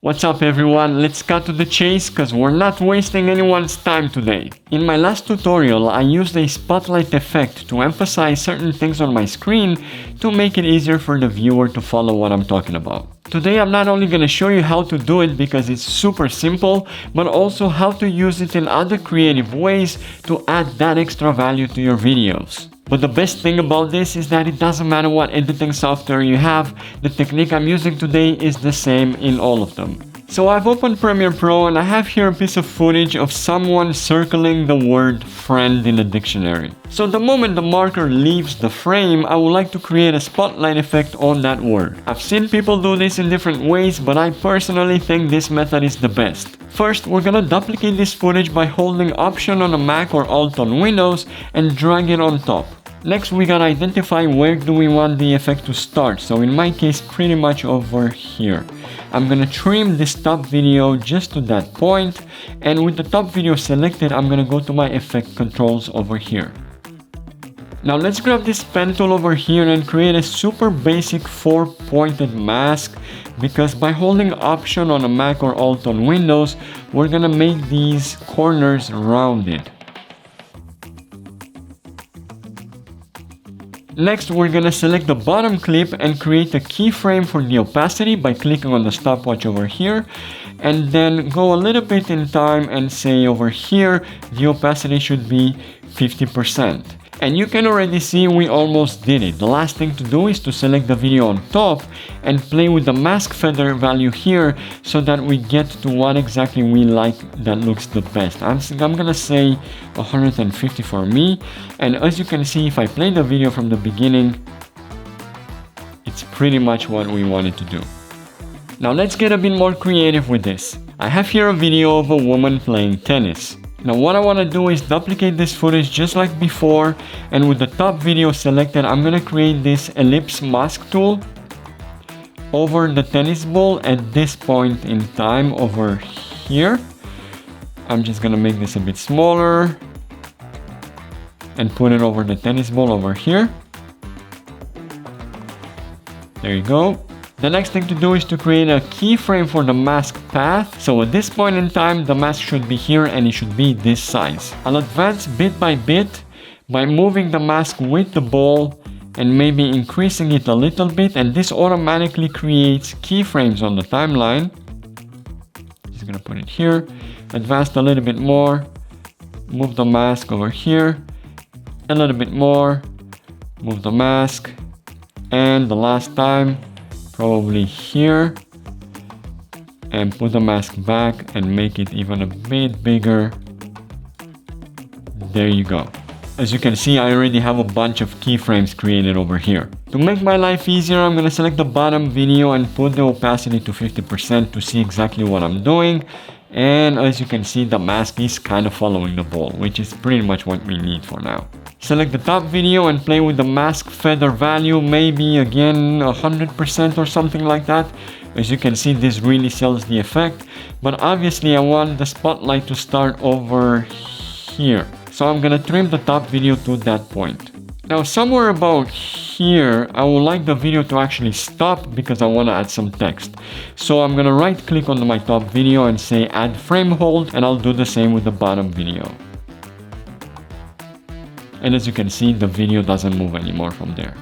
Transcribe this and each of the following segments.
What's up everyone, let's cut to the chase cause we're not wasting anyone's time today. In my last tutorial I used a spotlight effect to emphasize certain things on my screen to make it easier for the viewer to follow what I'm talking about. Today I'm not only going to show you how to do it because it's super simple, but also how to use it in other creative ways to add that extra value to your videos. But the best thing about this is that it doesn't matter what editing software you have, the technique I'm using today is the same in all of them. So I've opened Premiere Pro and I have here a piece of footage of someone circling the word friend in a dictionary. So the moment the marker leaves the frame, I would like to create a spotlight effect on that word. I've seen people do this in different ways, but I personally think this method is the best. First, we're gonna duplicate this footage by holding Option on a Mac or Alt on Windows and drag it on top. Next, we gotta identify where do we want the effect to start. So in my case, pretty much over here. I'm gonna trim this top video just to that point, and with the top video selected, I'm gonna go to my effect controls over here. Now let's grab this pen tool over here and create a super basic 4-pointed mask, because by holding Option on a Mac or Alt on Windows, we're gonna make these corners rounded. Next, we're gonna select the bottom clip and create a keyframe for the opacity by clicking on the stopwatch over here, and then go a little bit in time and say over here, the opacity should be 50%. And you can already see we almost did it. The last thing to do is to select the video on top and play with the mask feather value here so that we get to what exactly we like that looks the best. I'm gonna say 150 for me, and as you can see, if I play the video from the beginning, it's pretty much what we wanted to do. Now let's get a bit more creative with this. I have here a video of a woman playing tennis. Now what I want to do is duplicate this footage just like before, and with the top video selected, I'm going to create this ellipse mask tool over the tennis ball at this point in time over here. I'm just going to make this a bit smaller and put it over the tennis ball over here. There you go. The next thing to do is to create a keyframe for the mask path. So at this point in time, the mask should be here and it should be this size. I'll advance bit by bit by moving the mask with the ball and maybe increasing it a little bit, and this automatically creates keyframes on the timeline. Just gonna put it here, advance a little bit more, move the mask over here, a little bit more, move the mask, and the last time, probably here, and put the mask back and make it even a bit bigger. There you go. As you can see, I already have a bunch of keyframes created over here. To make my life easier, I'm gonna select the bottom video and put the opacity to 50% to see exactly what I'm doing. And as you can see, the mask is kind of following the ball, which is pretty much what we need for now. Select the top video and play with the mask feather value, maybe again 100% or something like that. As you can see, this really sells the effect, but obviously I want the spotlight to start over here. So I'm gonna trim the top video to that point. Now somewhere about here, I would like the video to actually stop because I want to add some text. So I'm gonna right click on my top video and say add frame hold, and I'll do the same with the bottom video. And as you can see, the video doesn't move anymore from there.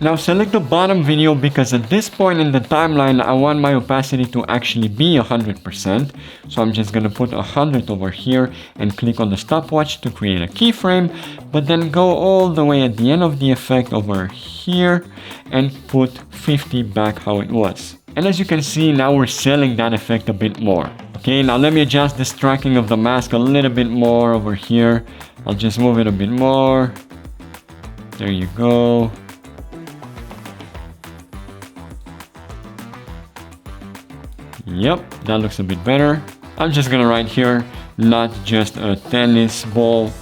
Now select the bottom video because at this point in the timeline, I want my opacity to actually be 100%. So I'm just gonna put 100 over here and click on the stopwatch to create a keyframe, but then go all the way at the end of the effect over here and put 50 back how it was. And as you can see, now we're selling that effect a bit more. Okay, now let me adjust this tracking of the mask a little bit more over here. I'll just move it a bit more. There you go. Yep, that looks a bit better. I'm just gonna write here, not just a tennis ball.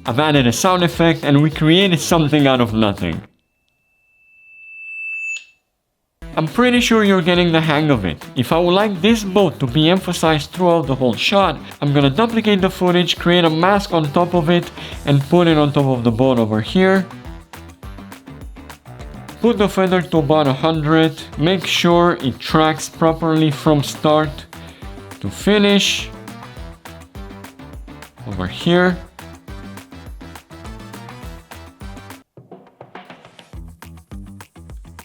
I've added a sound effect and we created something out of nothing. I'm pretty sure you're getting the hang of it. If I would like this boat to be emphasized throughout the whole shot, I'm gonna duplicate the footage, create a mask on top of it, and put it on top of the boat over here. Put the feather to about 100. Make sure it tracks properly from start to finish. Over here.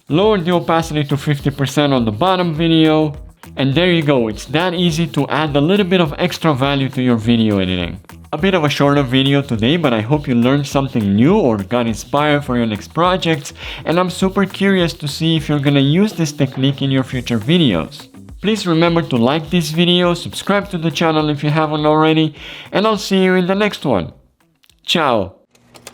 Lower the opacity to 50% on the bottom video. And there you go, it's that easy to add a little bit of extra value to your video editing. A bit of a shorter video today, but I hope you learned something new or got inspired for your next projects, and I'm super curious to see if you're gonna use this technique in your future videos. Please remember to like this video, subscribe to the channel if you haven't already, and I'll see you in the next one. Ciao!